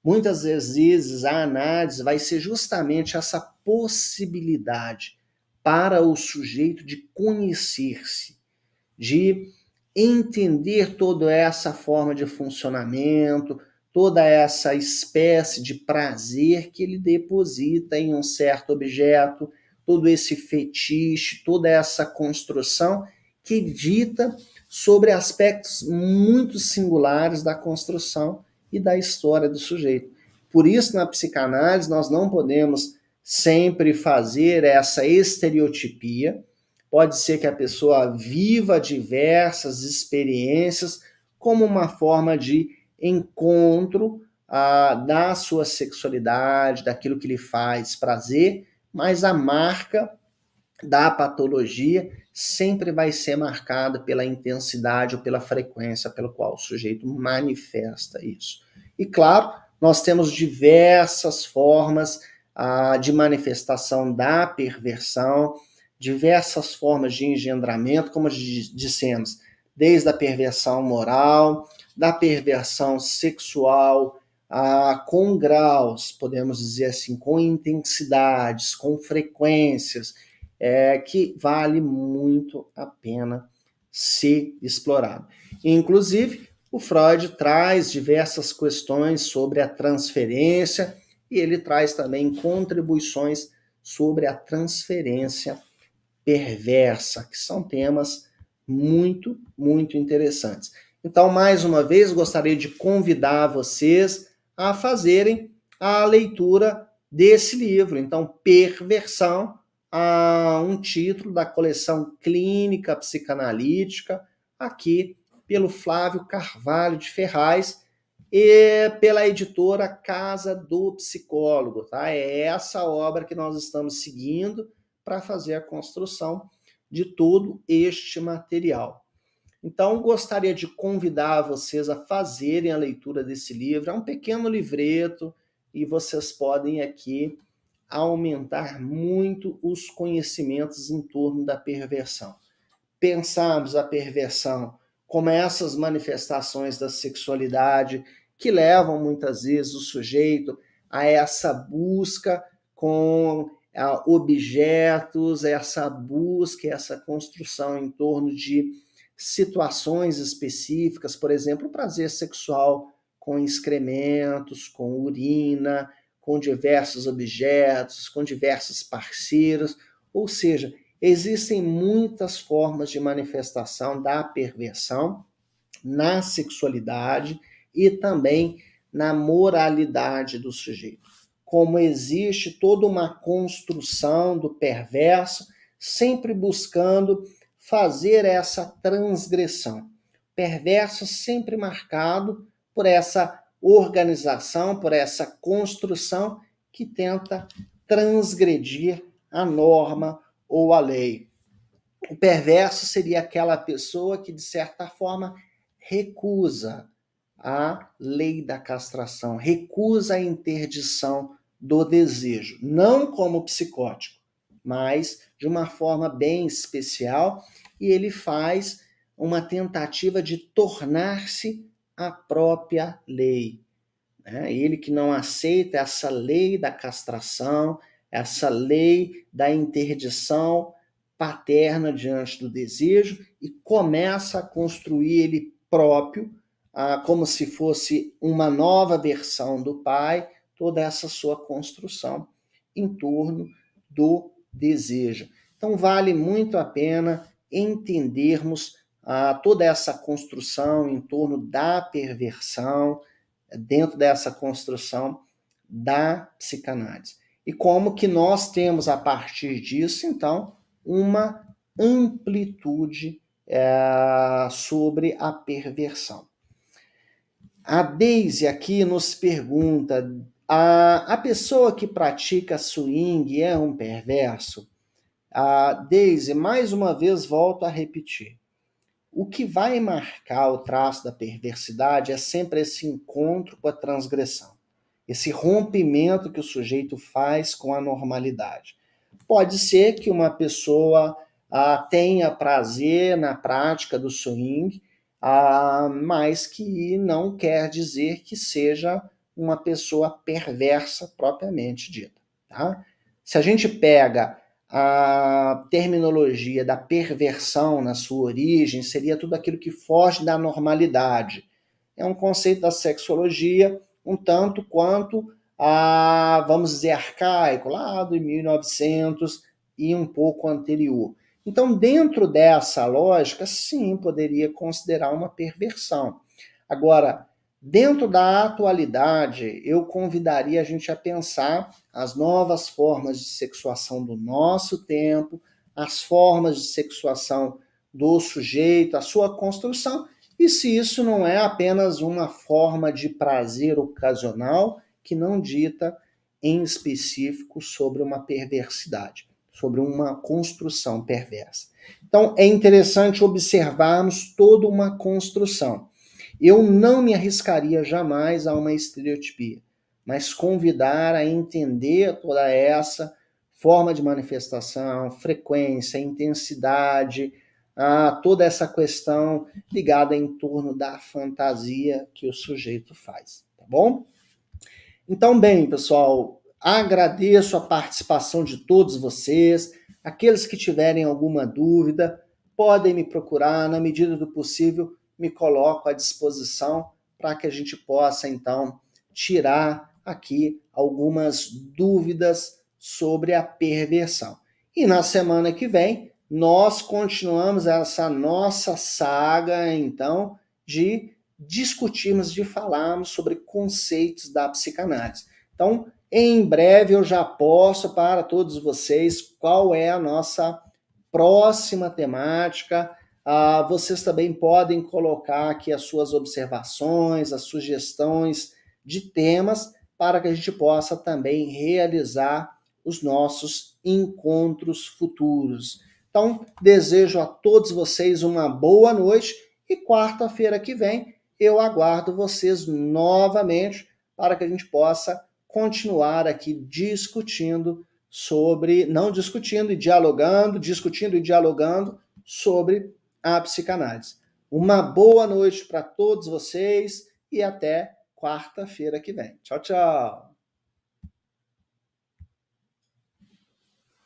Muitas vezes a análise vai ser justamente essa possibilidade para o sujeito de conhecer-se, de entender toda essa forma de funcionamento, toda essa espécie de prazer que ele deposita em um certo objeto, todo esse fetiche, toda essa construção que dita sobre aspectos muito singulares da construção e da história do sujeito. Por isso, na psicanálise, nós não podemos sempre fazer essa estereotipia. Pode ser que a pessoa viva diversas experiências como uma forma de encontro da sua sexualidade, daquilo que lhe faz prazer, mas a marca da patologia sempre vai ser marcada pela intensidade ou pela frequência pelo qual o sujeito manifesta isso. E claro, nós temos diversas formas de manifestação da perversão, diversas formas de engendramento, como dissemos, desde a perversão moral, da perversão sexual, com graus, podemos dizer assim, com intensidades, com frequências, que vale muito a pena ser explorado. Inclusive, o Freud traz diversas questões sobre a transferência e ele traz também contribuições sobre a transferência perversa, que são temas muito, muito interessantes. Então, mais uma vez, gostaria de convidar vocês a fazerem a leitura desse livro. Então, Perversão, um título da coleção Clínica Psicanalítica, aqui pelo Flávio Carvalho de Ferraz e pela editora Casa do Psicólogo. Tá? É essa obra que nós estamos seguindo para fazer a construção de todo este material. Então, gostaria de convidar vocês a fazerem a leitura desse livro. É um pequeno livreto e vocês podem aqui aumentar muito os conhecimentos em torno da perversão. Pensarmos a perversão como essas manifestações da sexualidade que levam muitas vezes o sujeito a essa busca com objetos, essa busca, essa construção em torno de situações específicas, por exemplo, o prazer sexual com excrementos, com urina, com diversos objetos, com diversos parceiros, ou seja, existem muitas formas de manifestação da perversão na sexualidade e também na moralidade do sujeito. Como existe toda uma construção do perverso, sempre buscando fazer essa transgressão. Perverso sempre marcado por essa organização, por essa construção que tenta transgredir a norma ou a lei. O perverso seria aquela pessoa que, de certa forma, recusa a lei da castração, recusa a interdição do desejo, não como psicótico, mas de uma forma bem especial, e ele faz uma tentativa de tornar-se a própria lei. Ele que não aceita essa lei da castração, essa lei da interdição paterna diante do desejo e começa a construir ele próprio, como se fosse uma nova versão do pai, toda essa sua construção em torno do desejo. Então, vale muito a pena entendermos toda essa construção em torno da perversão, dentro dessa construção da psicanálise. E como que nós temos, a partir disso, então, uma amplitude sobre a perversão. A Daisy aqui nos pergunta, a pessoa que pratica swing é um perverso? Daisy, mais uma vez volto a repetir. O que vai marcar o traço da perversidade é sempre esse encontro com a transgressão, esse rompimento que o sujeito faz com a normalidade. Pode ser que uma pessoa tenha prazer na prática do swing, mas que não quer dizer que seja uma pessoa perversa propriamente dita. Tá? Se a gente pega a terminologia da perversão na sua origem, seria tudo aquilo que foge da normalidade. É um conceito da sexologia um tanto quanto, vamos dizer, arcaico, lá do 1900 e um pouco anterior. Então, dentro dessa lógica, sim, poderia considerar uma perversão. Agora, dentro da atualidade, eu convidaria a gente a pensar as novas formas de sexuação do nosso tempo, as formas de sexuação do sujeito, a sua construção, e se isso não é apenas uma forma de prazer ocasional que não dita em específico sobre uma perversidade, sobre uma construção perversa. Então, é interessante observarmos toda uma construção. Eu não me arriscaria jamais a uma estereotipia, mas convidar a entender toda essa forma de manifestação, frequência, intensidade, toda essa questão ligada em torno da fantasia que o sujeito faz, tá bom? Então, bem, pessoal, agradeço a participação de todos vocês. Aqueles que tiverem alguma dúvida, podem me procurar, na medida do possível, me coloco à disposição para que a gente possa, então, tirar aqui algumas dúvidas sobre a perversão. E na semana que vem, nós continuamos essa nossa saga, então, de discutirmos, de falarmos sobre conceitos da psicanálise. Então, em breve eu já posto para todos vocês qual é a nossa próxima temática. Vocês também podem colocar aqui as suas observações, as sugestões de temas para que a gente possa também realizar os nossos encontros futuros. Então, desejo a todos vocês uma boa noite e quarta-feira que vem eu aguardo vocês novamente para que a gente possa continuar aqui discutindo sobre, não discutindo e dialogando, discutindo e dialogando sobre a psicanálise. Uma boa noite para todos vocês e até quarta-feira que vem. Tchau, tchau!